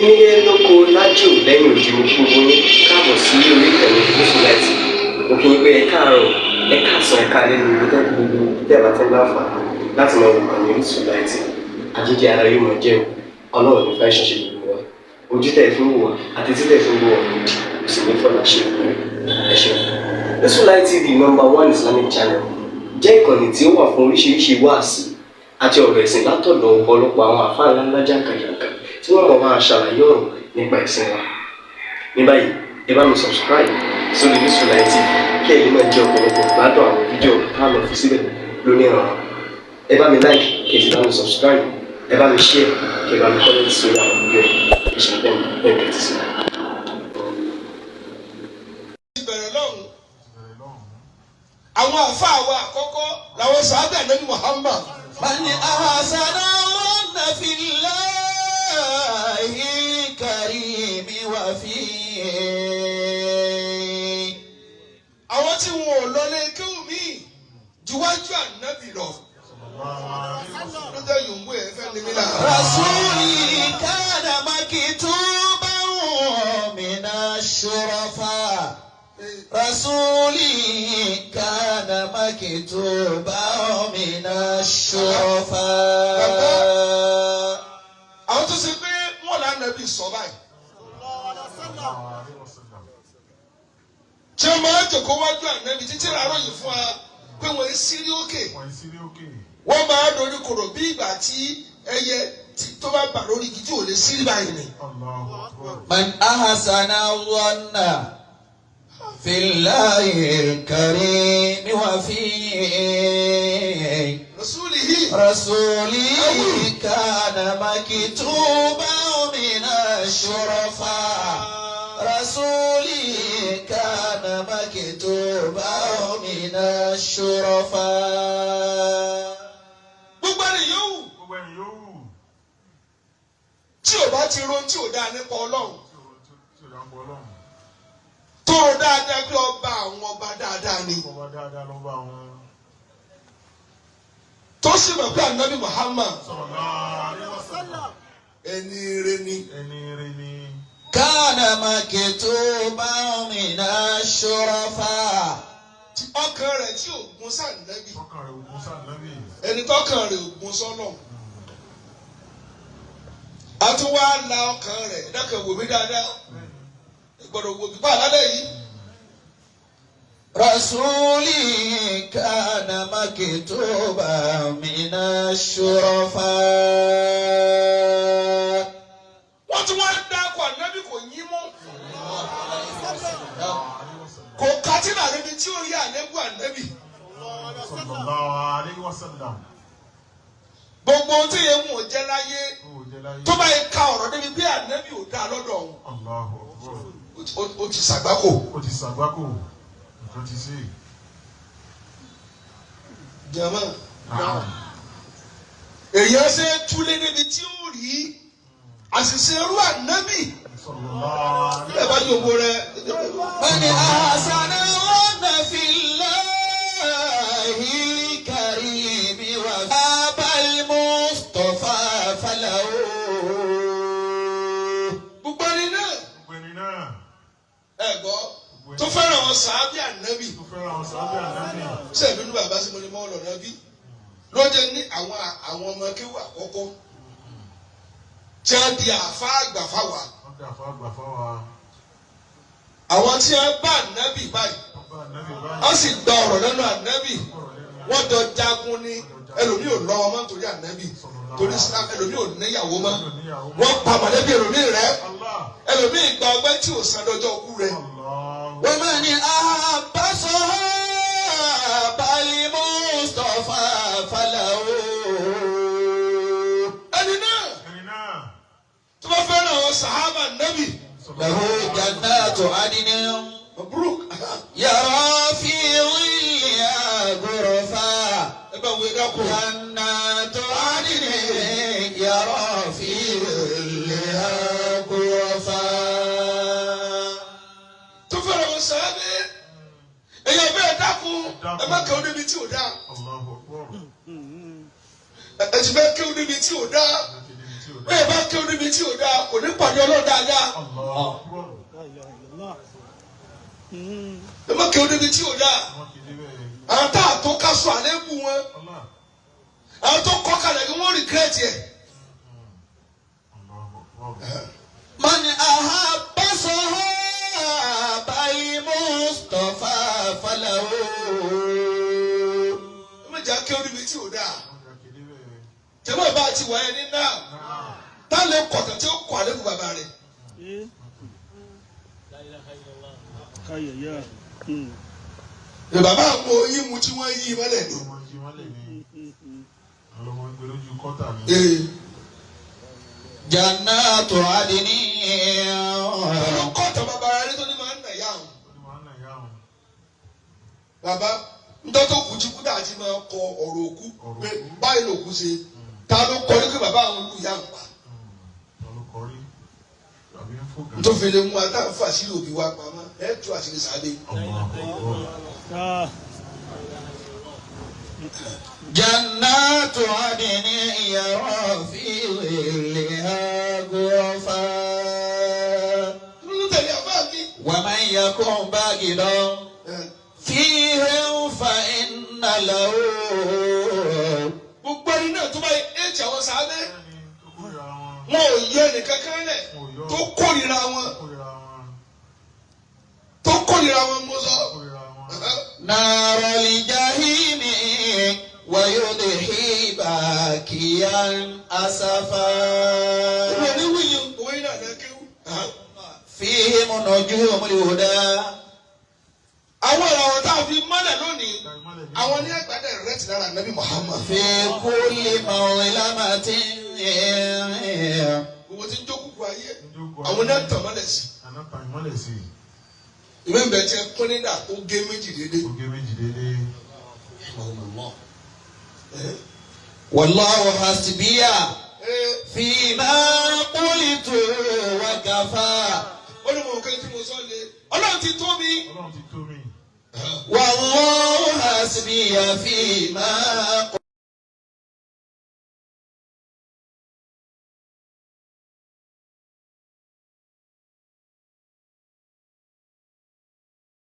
Nílé lóko lájò lẹ́yìn òdì mo kí gbogbo yín káàbọ̀ sí orí ìkànnì Muhyideen. Mo kí yín pé ẹ káàárọ̀, ẹ káàsán, ẹ káalẹ́ ní ibi tẹ́lẹ̀ gbogbo tẹ́lẹ̀ àti láǹfààní láti máa wò ìkànnì Muhyideen. Àjíjẹ ara yóò máa jẹun, Ọlọ́run ní fẹ́ ṣọṣẹ́ gbogbo wa. Ojú tẹ̀ fún wò wá àti títẹ̀ fún wò wá lòdì, kò sì ní fọ́nà ṣe ẹ ṣeun. Muhyideen TV #1 Islamic channel jẹ́ ìkànnì tí ó wà fún oríṣiríṣi wáàsí àti ọ̀rọ̀ ẹ̀sìn látọ̀dọ̀ ọ̀pọ̀lọpọ̀ àwọn àfáà ńláńlá jàǹkàjàǹkà tí wọ́n mọ̀ máa ṣàlàyé ọ̀rọ̀ nípa ẹ̀sìn wa. Ní báyìí, ẹ bá mi subscribe sórí Muhyideen TV kí ẹ lè máa jẹ ọ̀pọ̀lọpọ̀ gbádùn àwọn fídíò táwọn fi síbẹ̀ lónìí ọ̀rọ̀. Ẹ bá mi like kí ẹ sì bá mi subscribe, ẹ bá mi share kí ẹ bá mi comment sórí àwọn fídíò yìí. Ìṣẹ̀lẹ̀ bẹ́ẹ̀ bẹ́ẹ̀ ti sí. Ìbẹ̀rẹ̀ lọ́hùn. Àwọn àfáà wa àkọ́kọ́ làwọn sàábà Ànábì Muhammad. Mani ahasana wana fillahi karimi wa fi. Àwọn tí wọn ò lọlé kéwù mí juwájú Ànábì lọ. Ló jẹ́ yòówù ẹ̀ fẹ́ ní mi là. Rasuli kana makituban mina shurafa. Rasuli kana makituban mina shurafa. Àwọn tó ṣe pé wọ́n là Ànábì sọ báyìí. Tí wọ́n máa ń jòkó wájú Ànábì títí rárọ̀ yìí fún wa pé wọ́n ń sírí òkè. Wọ́n máa ń dorí kòrò bí ìgbà tí ẹyẹ tó bá bà lórí igi tí ò lè sírí báyìí ni. Man ahasana wana fillahi karimi wa fi. Rasuli kana makituban mina shurafa. Rasuli kana makituban mina shurafa. Gbogbo ẹni yòówù tí ò bá ti ron tí ò dáa nípa Ọlọ́run tó rò dáadáa pé ọba àwọn ọba dáadáa ni tó sì mọ̀ pé Ànábì Muhammad ẹni ire ni. Kana makituban mina shurafa. Ọkàn rẹ̀ tí ò gún sànẹ́bì ẹni tọ́kàn rẹ̀ ò gún sọ́nà a tún wá la ọkàn rẹ̀ dákẹ́ wò mí dáadáa gbọ́dọ̀ wò mí bá àlálẹ́ yìí. Rasuli kana makituban mina shurafa. Wọ́n tún wá dákọ̀ Ànábì kò yín mọ́ kò kátìlà níbi tí ó rí àlébù Ànábì. Gbogbo ohun tí yẹn mú ò jẹ́ láyé tó bá yẹ ká ọ̀rọ̀ débi bí Ànábì ò dá lọ́dọ̀ òun ó ti ṣàgbákò. Jàmá èèyàn ṣe túlé níbi tí ó rí àṣìṣe irú Ànábì. Ẹ bá yòówó rẹ. Mani ahasana wana fillahi karimi wa abal Mustafa falahu. Gbogbo ẹni náà ẹ gbọ́ tó fẹ́ràn àwọn sàábì Ànábì. Ṣé ìbínú bàbá sí mo ní mọ́ ọ̀nà bí? Ló jẹ́ ní àwọn ọmọ kéwà àkọ́kọ́ tí wọ́n di àfa àgbà fáwa. Àwọn tí wọ́n bá Ànábì báyìí wọ́n sì gba ọ̀rọ̀ lẹ́nu Ànábì. Wọ́n jọ jagun ní ẹlòmíì ò lọ́wọ́ mọ́ nítorí Ànábì torí Islam ẹlòmíì ò níyàwó mọ́. Wọ́n pa mọ̀lẹ́bí ẹlòmíì rẹ̀ ẹlòmíì gba ọgbẹ́ tí ò san lọ́jọ́ òkú rẹ̀. Wa mani ahabba Sohaba Mustafa falahu. Ẹni náà tó bá fẹ́ràn àwọn sàhábà Ànábì. Lahu jannatu adnin Mabruk. yara fi dhilliha ghurafa. Ẹ bá wo dáko. Jannatu adnin yara fi dhilliha ghurafa. Tó fẹ́ràn àwọn sàhábà èèyàn bẹ́ẹ̀ dákun ẹ má kàn ó débi tí ò dáa. Ẹ ti fẹ́ kéwòn níbi tí ò dáa. bẹ́ẹ̀ bá kí oníbi tí ò dáa kò ní pàdé ọlọ́dáadáa. ẹ má kí oníbi tí ò dáa. àwọn tá a tó ká sọ àlébù wọn àwọn tó kọ́ kalẹ̀ kí wọ́n rìgírẹ́tì ẹ̀. من أحب صحابة المصطفى فله. ẹ má jà kí oníbi tí ò dáa. jẹ́mọ̀ bá a ti wáyé ní náà tá a lè kọ̀tàn tí ó kọ̀ àlébù bàbá rẹ̀. bàbá àpò yín mu tí wọ́n yí mọ́lẹ̀ ni. Jannatu adni. Ọ̀rọ̀ kọ́tà bàbá rẹ̀ tó ní máa ń nà yá àwọn. Bàbá ntọ́tò kù tí kúdà ti máa kọ ọ̀rọ̀ òkú pé báyìí lòkú ṣe ta ló kọ ní pé bàbá àwọn olú yá ń pa. Ntọ́fẹ́ lè mú àtàǹfà sí òbí wa pamọ́ ẹ̀ tú àṣírí sáré. Jannatu adni yara fi dhilliha ghurafa. Wa man yakun bagidan fihim fa inna lahu. Gbogbo ẹni náà tó bá yẹ ẹ̀jẹ̀ àwọn sáadé wọn ò yẹ ẹnìkan kan lẹ̀ tó kórìíra wọn mọ́ sọ. Narul jahimi wa yudhi bakiyan asafa. Ìwé ni wíyí òwe náà náà kéwù. Fihim nujumul huda. Àwọn ìràwọ̀ tá a fi mọ́lẹ̀ lónìí àwọn ní ẹgbàdá rẹ̀ ti lára Nabi Muhammad. Fi kulli mawlamatin. Gbogbo tí ń jókòó ayé àwọn náà tàn mọ́lẹ̀ sí. Ìwé ń bẹ̀ tí ẹ kún nígbà tó gé méjì dédé. Wallahu hasbiya fima qultu wa kafa. Ó ní mo kẹ́ tí mo sọ lé Ọlọ́run ti tó mi. Wallahu hasbiya fima.